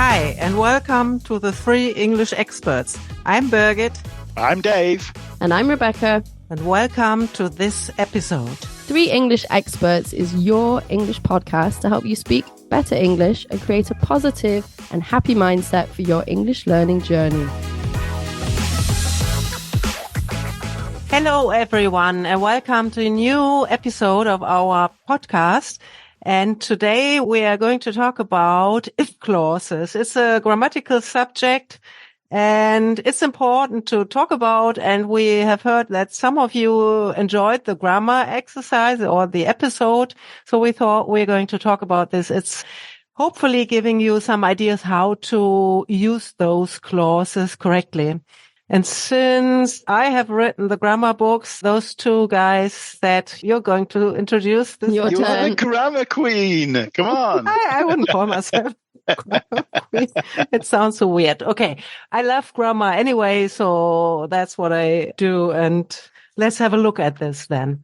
Hi, and welcome to the Three English Experts. I'm Birgit. I'm Dave. And I'm Rebecca. And welcome to this episode. Three English Experts is your English podcast to help you speak better English and create a positive and happy mindset for your English learning journey. Hello, everyone, and welcome to a new episode of our podcast. And today we are going to talk about if clauses. It's a grammatical subject and it's important to talk about. And we have heard that some of you enjoyed the grammar exercise or the episode. So we thought we're going to talk about this. It's hopefully giving you some ideas how to use those clauses correctly. And since I have written the grammar books, those two guys said you're going to introduce this. Your You're turn. the grammar queen. Come on. I wouldn't call myself grammar queen. It sounds so weird. Okay. I love grammar anyway, so that's what I do. And let's have a look at this then.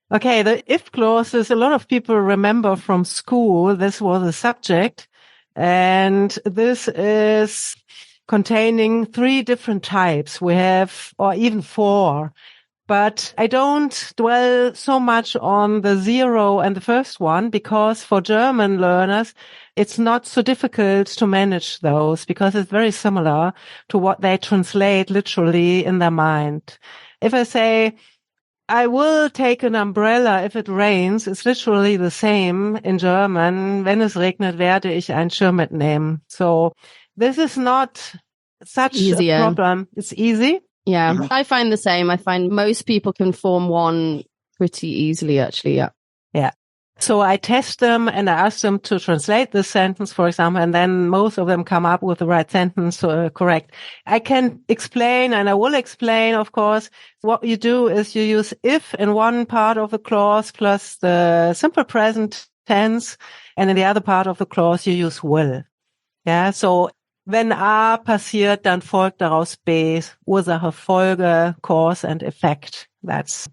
Okay. The if clauses, a lot of people remember from school, this was a subject. And this is containing three different types. We have, or even four, but I don't dwell so much on the zero and the first one because for German learners, it's not so difficult to manage those because it's very similar to what they translate literally in their mind. If I say, I will take an umbrella if it rains, it's literally the same in German. Wenn es regnet, werde ich einen Schirm mitnehmen. So this is not such Easier. a problem. It's easy. Yeah, I find the same. I find most people can form one pretty easily, actually. Yeah. Yeah. So I test them and I ask them to translate this sentence, for example, and then most of them come up with the right sentence, correct. I can explain and I will explain, of course. What you do is you use if in one part of the clause plus the simple present tense, and in the other part of the clause you use will. Yeah, so wenn A passiert, dann folgt daraus B, Ursache, Folge, cause and effect. That's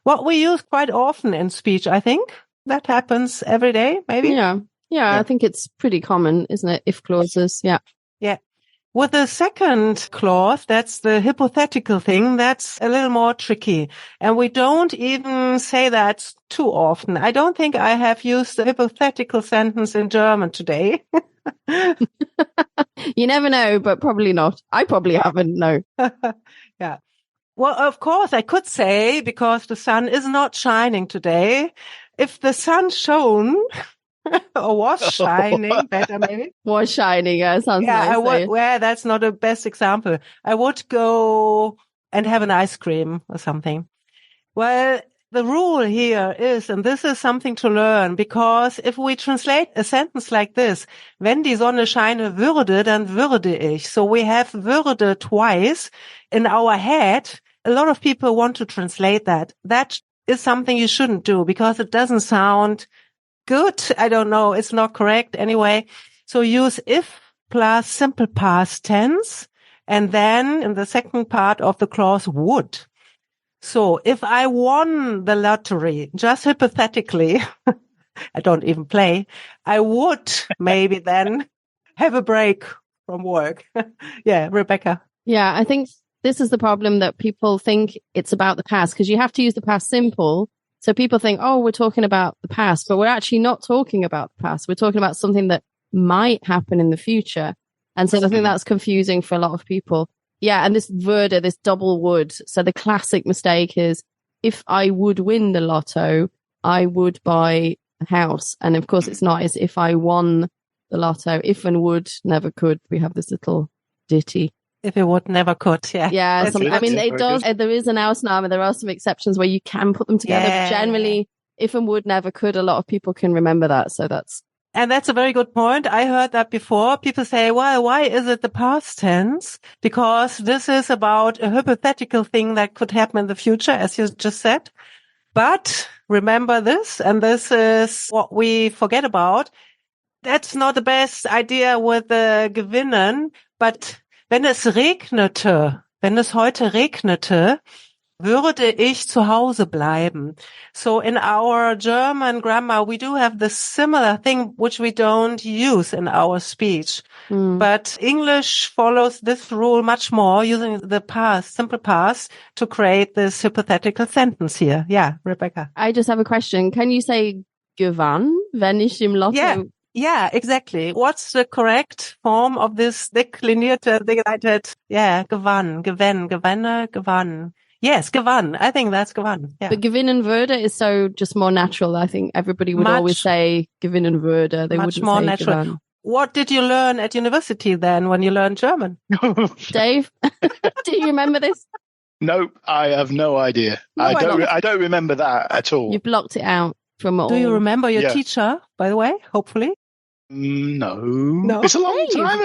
what we use quite often in speech, I think. That happens every day, maybe. Yeah. I think it's pretty common, isn't it? If clauses. Yeah. Yeah. With the second clause, that's the hypothetical thing, that's a little more tricky. And we don't even say that too often. I don't think I have used the hypothetical sentence in German today. You never know, but probably not. I probably haven't, no. Yeah. Well, of course, I could say, because the sun is not shining today, if the sun shone or was shining, better maybe. Was shining, sounds nice. Well, that's not the best example. I would go and have an ice cream or something. Well, the rule here is, and this is something to learn, because if we translate a sentence like this, wenn die Sonne scheine würde, dann würde ich. So we have würde twice in our head. A lot of people want to translate that. That is something you shouldn't do because it doesn't sound good. I don't know. It's not correct anyway. So use if plus simple past tense. And then in the second part of the clause would. So if I won the lottery, just hypothetically, I don't even play, I would maybe then have a break from work. Yeah, Rebecca. Yeah, I think this is the problem that people think it's about the past because you have to use the past simple. So people think, oh, we're talking about the past, but we're actually not talking about the past. We're talking about something that might happen in the future. And so I think that's confusing for a lot of people. Yeah, and this würde, this double would. So the classic mistake is, if I would win the lotto, I would buy a house. And of course, it's not. It's if I won the lotto, if and would, never could. We have this little ditty. If it would, never could. Yeah. Yeah. I mean, it does. Good. There is an Ausnahme. There are some exceptions where you can put them together. Yeah. But generally, if and would, never could. A lot of people can remember that. So that's. And that's a very good point. I heard that before. People say, well, why is it the past tense? Because this is about a hypothetical thing that could happen in the future, as you just said. But remember this, and this is what we forget about. That's not the best idea with the gewinnen, but wenn es regnete, wenn es heute regnete, würde ich zu Hause bleiben. So in our German grammar, we do have the similar thing which we don't use in our speech. But English follows this rule much more, using the past, simple past, to create this hypothetical sentence here. Yeah, Rebecca. I just have a question. Can you say gewann, wenn ich im Lotto? Yeah, exactly. What's the correct form of this deklinierte, gewann, gewenne, gewann. Yes, gewann. I think that's gewann. Yeah. But gewinnen würde is so just more natural. I think everybody would always say gewinnen würde. They much wouldn't more say natural. gewann. What did you learn at university then when you learned German? Dave, do you remember this? No, I have no idea. I don't remember that at all. You blocked it out from all. Do you remember your teacher, by the way? Hopefully. No. It's a long time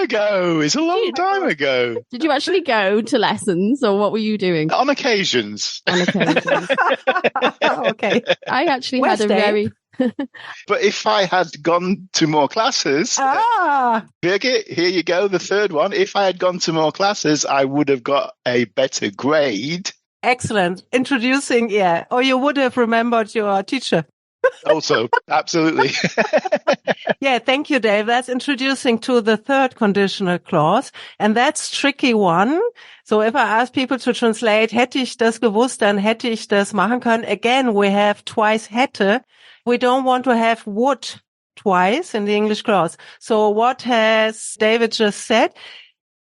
ago. Did you actually go to lessons or what were you doing? On occasions. Okay. I actually had a very... But if I had gone to more classes, Birgit, here you go, the third one. If I had gone to more classes, I would have got a better grade. Excellent. Introducing, or you would have remembered your teacher. Also, absolutely. Yeah, thank you, Dave. That's introducing to the third conditional clause. And that's tricky one. So if I ask people to translate, hätte ich das gewusst, dann hätte ich das machen können. Again, we have twice hätte. We don't want to have would twice in the English clause. So what has David just said?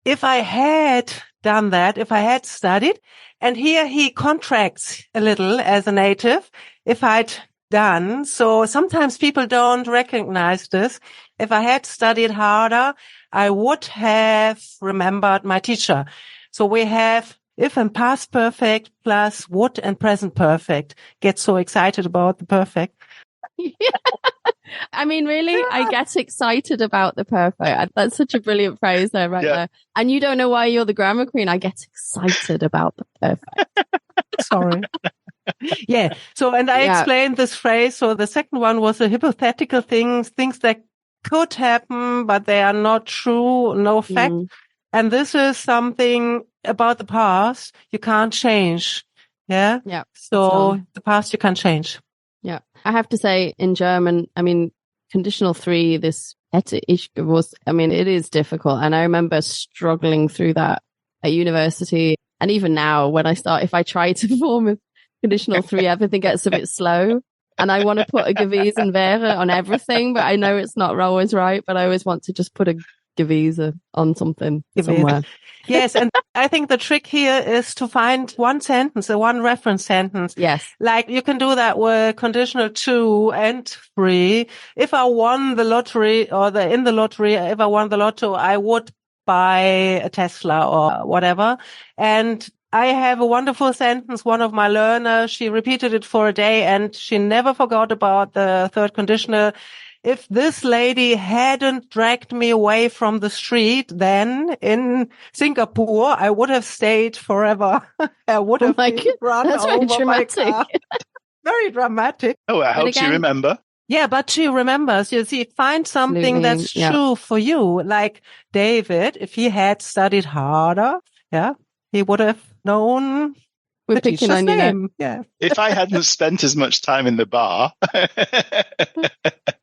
If I had done that, if I had studied, and here he contracts a little as a native, if I'd done. So sometimes people don't recognize this. If I had studied harder, I would have remembered my teacher. So we have if and past perfect plus would and present perfect. Get so excited about the perfect. I mean, really, I get excited about the perfect. That's such a brilliant phrase there, there. And you don't know why you're the grammar queen. I get excited about the perfect. Sorry. Yeah. So, and I explained this phrase. So the second one was a hypothetical things that could happen, but they are not true, no fact. And this is something about the past you can't change. Yeah. Yeah. So the past you can't change. Yeah. I have to say in German, I mean, conditional 3, this hätte ich gewusst, I mean, it is difficult. And I remember struggling through that at university. And even now when if I try to form a conditional 3, everything gets a bit slow. And I want to put a gewesen wäre on everything, but I know it's not always right. But I always want to just put a gewesen on something somewhere. Yes, and I think the trick here is to find one sentence, one reference sentence. Yes. Like you can do that with conditional 2 and 3. If I won the lottery in the lottery, if I won the lotto, I would buy a Tesla or whatever. And I have a wonderful sentence. One of my learners, she repeated it for a day and she never forgot about the third conditional. If this lady hadn't dragged me away from the street, then in Singapore, I would have stayed forever. I would have been run that's over very dramatic. by a car. Very dramatic. Oh, it helps you remember. Yeah, but she remembers. You see, find something that's true for you. Like David, if he had studied harder, he would have known the teacher's name. Yeah. If I hadn't spent as much time in the bar,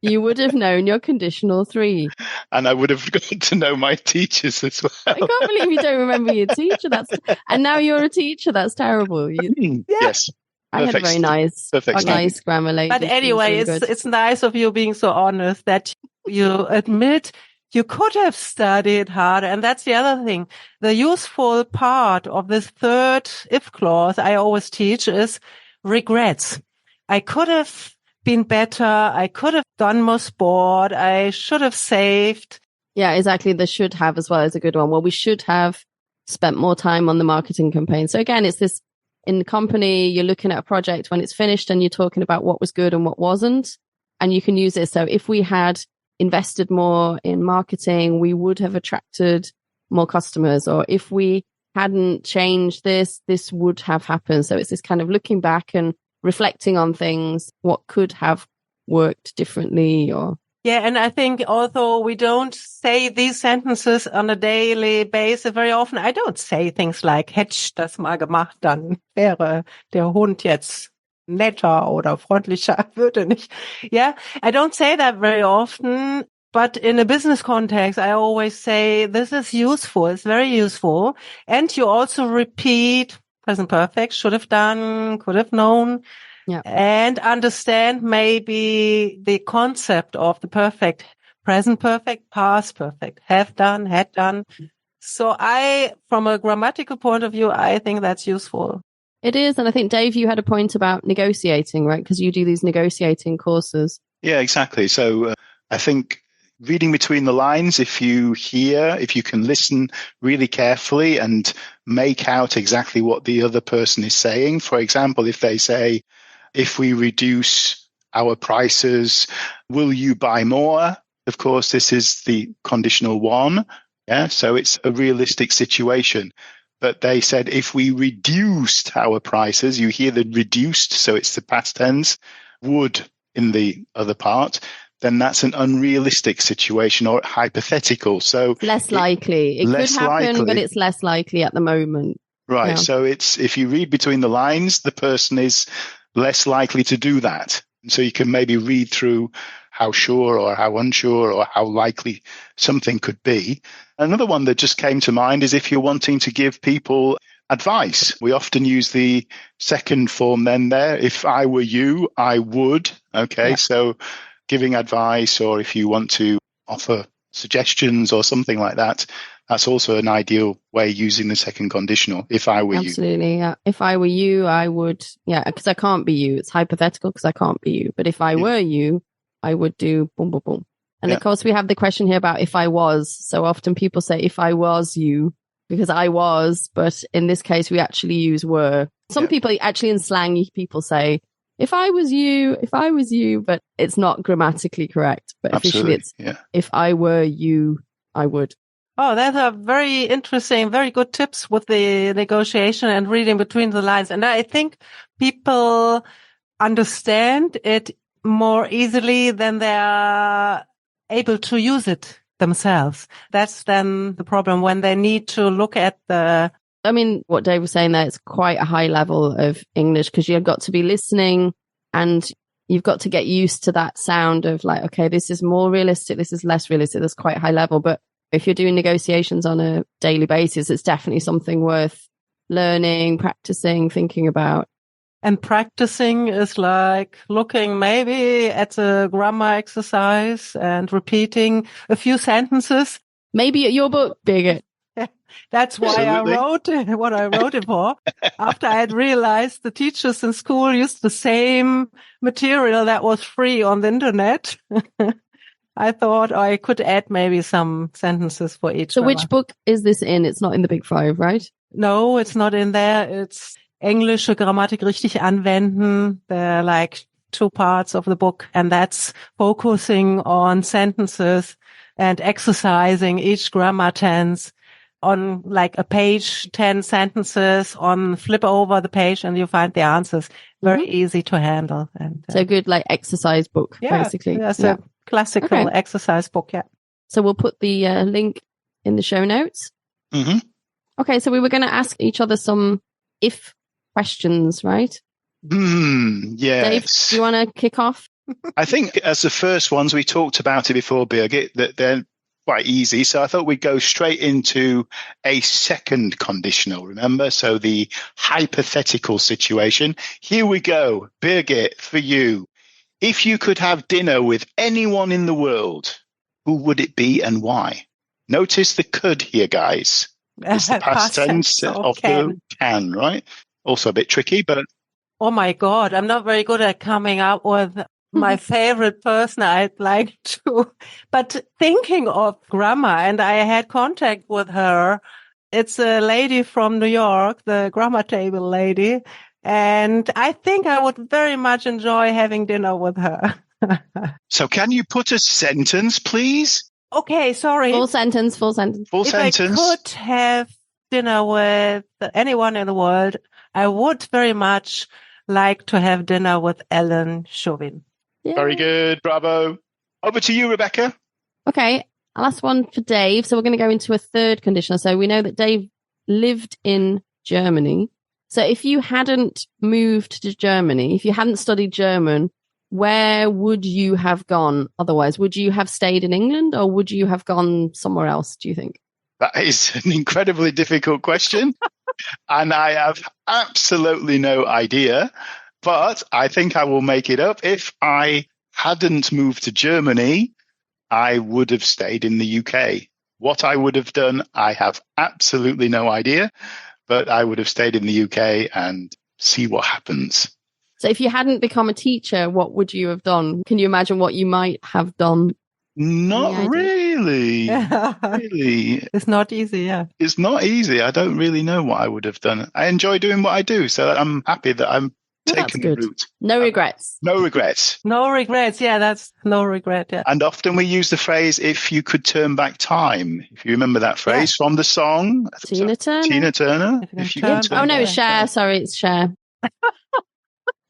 you would have known your conditional 3. And I would have got to know my teachers as well. I can't believe you don't remember your teacher. And now you're a teacher. That's terrible. Yes. I had a very nice grammar lady. But anyway, it's nice of you being so honest that you admit you could have studied harder. And that's the other thing. The useful part of this third if clause I always teach is regrets. I could have been better. I could have done more sport. I should have saved. Yeah, exactly. The should have as well is a good one. Well, we should have spent more time on the marketing campaign. So again, it's this in the company, you're looking at a project when it's finished and you're talking about what was good and what wasn't. And you can use it. So if we had invested more in marketing, we would have attracted more customers. Or if we hadn't changed this would have happened. So it's this kind of looking back and reflecting on things, what could have worked differently or Yeah, and I think although we don't say these sentences on a daily basis very often, I don't say things like, hätte ich das mal gemacht, dann wäre der Hund jetzt netter oder freundlicher, würde nicht. Yeah, I don't say that very often, but in a business context, I always say this is useful. It's very useful. And you also repeat present perfect, should have done, could have known. Yeah. And understand maybe the concept of the perfect, present perfect, past perfect, have done, had done. So from a grammatical point of view, I think that's useful. It is. And I think, Dave, you had a point about negotiating, right? Because you do these negotiating courses. Yeah, exactly. So I think reading between the lines, if you can listen really carefully and make out exactly what the other person is saying. For example, if they say, if we reduce our prices, will you buy more? Of course, this is the conditional one. Yeah, so it's a realistic situation. But they said, if we reduced our prices, you hear the reduced, so it's the past tense, would in the other part, then that's an unrealistic situation or hypothetical. So less likely. It could happen, but it's less likely at the moment. Right. Yeah. So if you read between the lines, the person is less likely to do that. And so you can maybe read through how sure or how unsure or how likely something could be. Another one that just came to mind is if you're wanting to give people advice. We often use the second form then there. If I were you, I would. Okay. Yeah. So giving advice, or if you want to offer suggestions or something like that, that's also an ideal way using the second conditional. If I were you. Absolutely. Yeah. If I were you, I would. Yeah. Because I can't be you. It's hypothetical because I can't be you. But if I were you, I would do boom, boom, boom. And of course, we have the question here about if I was. So often people say, if I was you, because I was. But in this case, we actually use were. Some people actually in slang, people say, if I was you, but it's not grammatically correct. But officially it's, if I were you, I would. Oh, that's a very interesting, very good tips with the negotiation and reading between the lines. And I think people understand it more easily than they are able to use it themselves. That's then the problem when they need to look at I mean, what Dave was saying there, it's quite a high level of English because you've got to be listening and you've got to get used to that sound of like, okay, this is more realistic, this is less realistic, that's quite high level. But if you're doing negotiations on a daily basis, it's definitely something worth learning, practicing, thinking about. And practicing is like looking maybe at a grammar exercise and repeating a few sentences. Maybe at your book, Birgit. That's why Absolutely. I wrote what I wrote it for. After I had realized the teachers in school used the same material that was free on the internet. I thought I could add maybe some sentences for each. So which book is this in? It's not in the Big Five, right? No, it's not in there. It's Englische Grammatik richtig anwenden. There are like 2 parts of the book, and that's focusing on sentences and exercising each grammar tense on like a page, 10 sentences on, flip over the page and you find the answers. Very easy to handle. And so good, like exercise book, basically. That's a classical exercise book. Yeah. So we'll put the link in the show notes. Mm-hmm. Okay. So we were going to ask each other some if questions, right? Yes. Dave, do you want to kick off? I think as the first ones, we talked about it before, Birgit, that they're quite easy. So I thought we'd go straight into a second conditional, remember? So the hypothetical situation. Here we go. Birgit, for you. If you could have dinner with anyone in the world, who would it be and why? Notice the could here, guys. It's the past tense of the can, right? Also a bit tricky, but... Oh my God, I'm not very good at coming up with my favorite person I'd like to. But thinking of grammar, and I had contact with her. It's a lady from New York, the grammar table lady. And I think I would very much enjoy having dinner with her. So can you put a sentence, please? Okay, sorry. Full sentence. If I could have dinner with anyone in the world, I would very much like to have dinner with Ellen Chauvin. Yeah. Very good. Bravo. Over to you, Rebecca. Okay, last one for Dave. So we're going to go into a third conditional. So we know that Dave lived in Germany. So if you hadn't moved to Germany, if you hadn't studied German, where would you have gone otherwise? Would you have stayed in England or would you have gone somewhere else, do you think? That is an incredibly difficult question. And I have absolutely no idea. But I think I will make it up. If I hadn't moved to Germany, I would have stayed in the UK. What I would have done, I have absolutely no idea. But I would have stayed in the UK and see what happens. So if you hadn't become a teacher, what would you have done? Can you imagine what you might have done? Not really. Really. It's not easy, yeah. It's not easy. I don't really know what I would have done. I enjoy doing what I do, so I'm happy that I'm taking the route. No regrets. No regrets. No regrets. Yeah, that's no regret. Yeah. And often we use the phrase, if you could turn back time. If you remember that phrase from the song. Tina Turner. Tina Turner. If you could Oh, no, it's Cher. Sorry, it's Cher.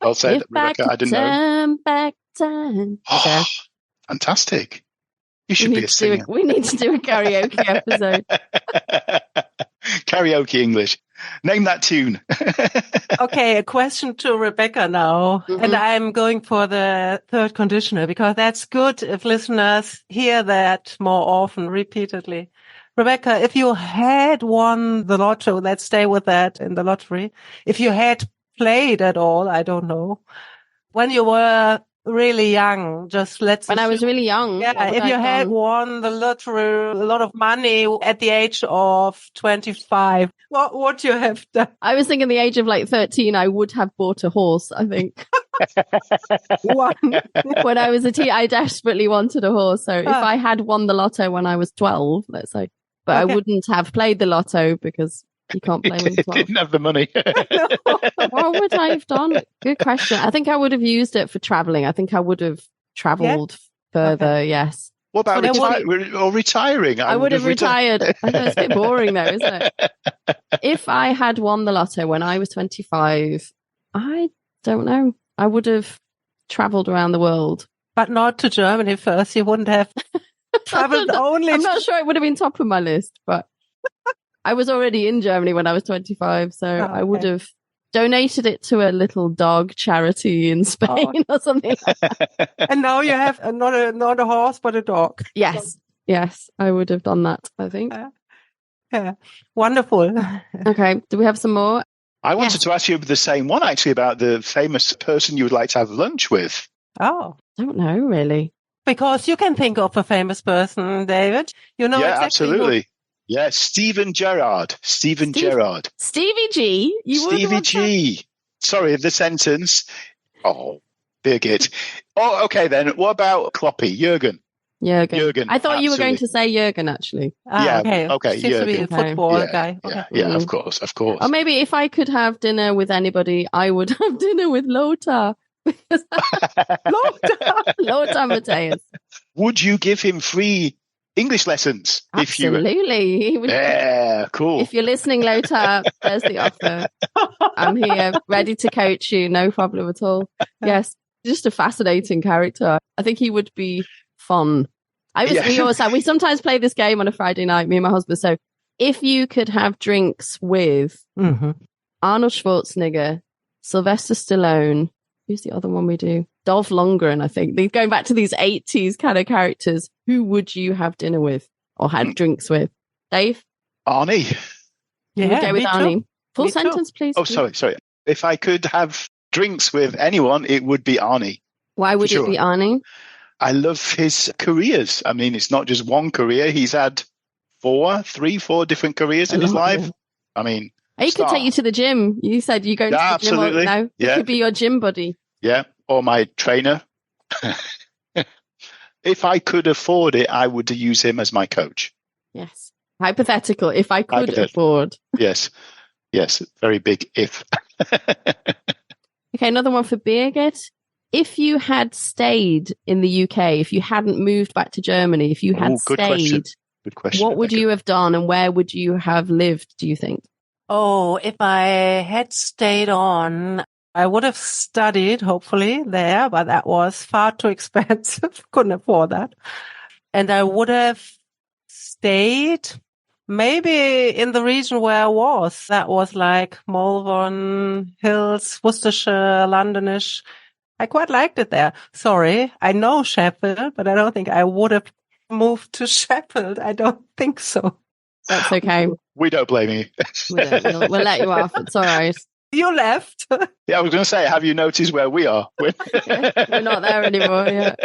I'll say that, Rebecca. I didn't know. Turn back time. Oh, fantastic. You should be a singer. We need to do a karaoke episode. Karaoke English. Name that tune. Okay, a question to Rebecca now. Mm-hmm. And I'm going for the third conditional because that's good if listeners hear that more often, repeatedly. Rebecca, if you had won the lotto, let's stay with that in the lottery. If you had played at all, I don't know. When you were really young, I was really young. Yeah, if you had won the lottery, a lot of money at the age of 25, what would you have done? I was thinking the age of like 13, I would have bought a horse, I think. When I was a teen, I desperately wanted a horse. So if I had won the lotto when I was 12, let's say, but I wouldn't have played the lotto because you can't play when you're 12. Didn't have the money. What would I have done? Good question. I think I would have used it for traveling. I think I would have traveled further. Yes. What about retiring? I would have retired. I know it's a bit boring though, isn't it? If I had won the lotto when I was 25, I don't know. I would have traveled around the world. But not to Germany first. You wouldn't have traveled only. I'm not sure it would have been top of my list, but I was already in Germany when I was 25, so I would have donated it to a little dog charity in Spain or something like that. And now you have not a horse, but a dog. Yes, I would have done that, I think. Yeah, wonderful. Okay, do we have some more? I wanted to ask you the same one, actually, about the famous person you would like to have lunch with. Oh. I don't know, really. Because you can think of a famous person, David. You know exactly absolutely. Yeah, Steven Gerrard. Gerrard. Stevie G. Stevie G. Sorry, the sentence. Oh, Birgit. Oh, okay then. What about Kloppy? Jurgen. I thought you were going to say Jurgen, actually. Okay. Seems to be a football guy. Okay. Yeah, of course. Or maybe if I could have dinner with anybody, I would have dinner with Lothar. Lothar Matthäus. Would you give him free English lessons? Absolutely. Yeah, cool. If you're listening, Lothar, there's the offer. I'm here, ready to coach you. No problem at all. Yes, just a fascinating character. I think he would be fun. We sometimes play this game on a Friday night, me and my husband. So if you could have drinks with Arnold Schwarzenegger, Sylvester Stallone, who's the other one we do? Dolph Lundgren, I think. Going back to these 80s kind of characters, who would you have dinner with or had drinks with? Dave? Arnie. Yeah, go with Arnie. Too. Full sentence, please. Oh, sorry. If I could have drinks with anyone, it would be Arnie. Why would it be Arnie? I love his careers. I mean, it's not just one career. He's had 4 different careers in his life. Yeah. I mean, he could take you to the gym. You said you go to the absolutely. Gym now. He could be your gym buddy. Yeah, or my trainer. If I could afford it, I would use him as my coach. Yes. Hypothetical. If I could afford. Yes. Very big if. Okay, another one for Birgit. If you had stayed in the UK, if you hadn't moved back to Germany, if you had stayed, good question. What would you have done and where would you have lived, do you think? Oh, if I had stayed on, I would have studied, hopefully, there, but that was far too expensive. Couldn't afford that. And I would have stayed maybe in the region where I was. That was like Malvern Hills, Worcestershire, Londonish. I quite liked it there. Sorry, I know Sheffield, but I don't think I would have moved to Sheffield. I don't think so. That's okay. We don't blame you. We'll let you off. It's all right. You left. Yeah, I was going to say, have you noticed where we are? We're not there anymore. Yeah.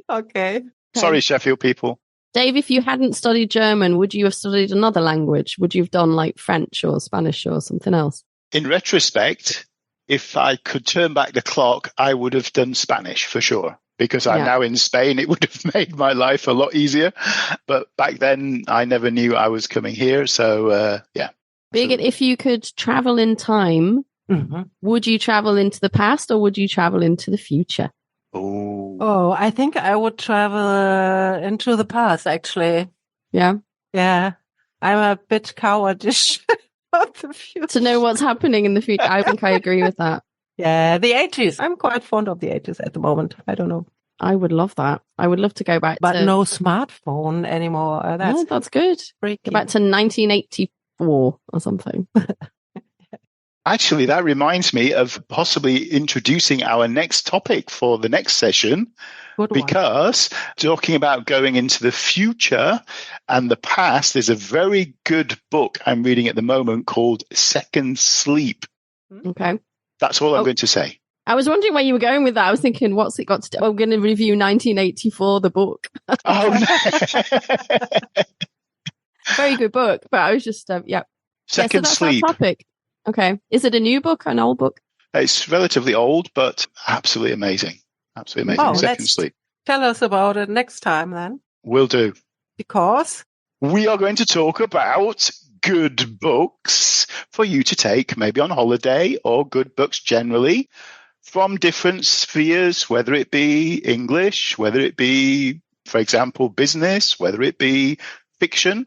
Okay. Sorry, Sheffield people. Dave, if you hadn't studied German, would you have studied another language? Would you have done like French or Spanish or something else? In retrospect, if I could turn back the clock, I would have done Spanish for sure. Because I'm now in Spain, it would have made my life a lot easier. But back then, I never knew I was coming here. So, yeah. Birgit, if you could travel in time, would you travel into the past or would you travel into the future? Oh, I think I would travel into the past, actually. Yeah? Yeah. I'm a bit cowardish about the future. To know what's happening in the future. I think I agree with that. Yeah, the 80s. I'm quite fond of the 80s at the moment. I don't know. I would love that. I would love to go back but no smartphone anymore. That's good. Freaky. Go back to 1984 or something. Actually, that reminds me of possibly introducing our next topic for the next session. Because talking about going into the future and the past, there's a very good book I'm reading at the moment called Second Sleep. Okay. That's all I'm going to say. I was wondering where you were going with that. I was thinking, what's it got to do? I'm going to review 1984, the book. Very good book, but I was just, Second Sleep. Our topic. Okay. Is it a new book or an old book? It's relatively old, but absolutely amazing. Absolutely amazing. Second Sleep. Tell us about it next time then. Will do. Because we are going to talk about good books for you to take maybe on holiday, or good books generally from different spheres, whether it be English, whether it be, for example, business, whether it be fiction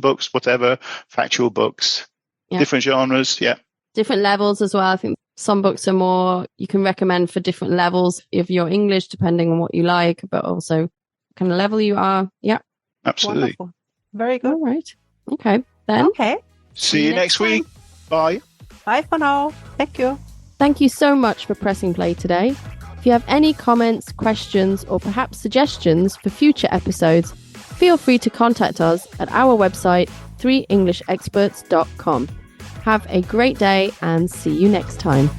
books, whatever, factual books, different genres. Yeah. Different levels as well. I think some books are more, you can recommend for different levels of your English, depending on what you like, but also kind of level you are. Yeah. Absolutely. Wonderful. Very good. All right. Okay. Then. Okay. See you next week. Bye. Bye for now. Thank you. Thank you so much for pressing play today. If you have any comments, questions, or perhaps suggestions for future episodes, feel free to contact us at our website, 3englishexperts.com. Have a great day and see you next time.